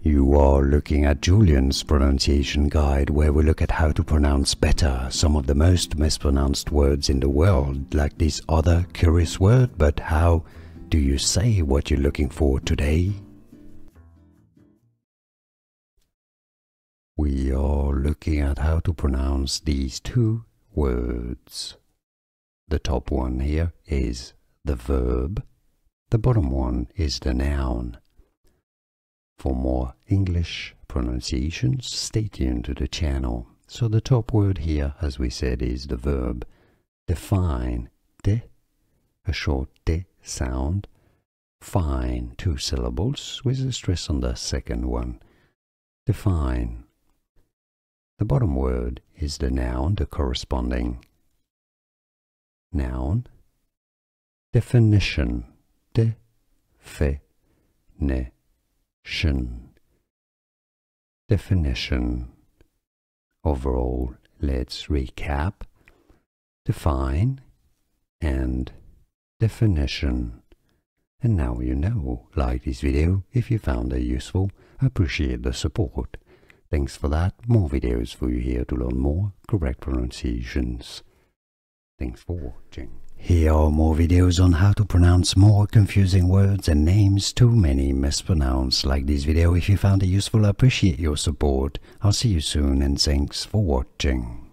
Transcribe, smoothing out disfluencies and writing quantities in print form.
You are looking at Julian's pronunciation guide, where we look at how to pronounce better some of the most mispronounced words in the world, like this other curious word. But how do you say what you're looking for today? We are looking at how to pronounce these two words. The top one here is the verb. The bottom one is the noun. For more English pronunciations, stay tuned to the channel. So the top word here, as we said, is the verb. Define, de, a short de sound. Fine, 2 syllables, with a stress on the second one. Define. The bottom word is the noun, the corresponding noun. Definition, definition. Overall, let's recap. Define and definition. And now you know. Like this video if you found it useful. Appreciate the support. Thanks for that. More videos for you here to learn more correct pronunciations. Thanks for watching. Here are more videos on how to pronounce more confusing words and names too many mispronounced. Like this video if you found it useful. I appreciate your support. I'll see you soon and thanks for watching.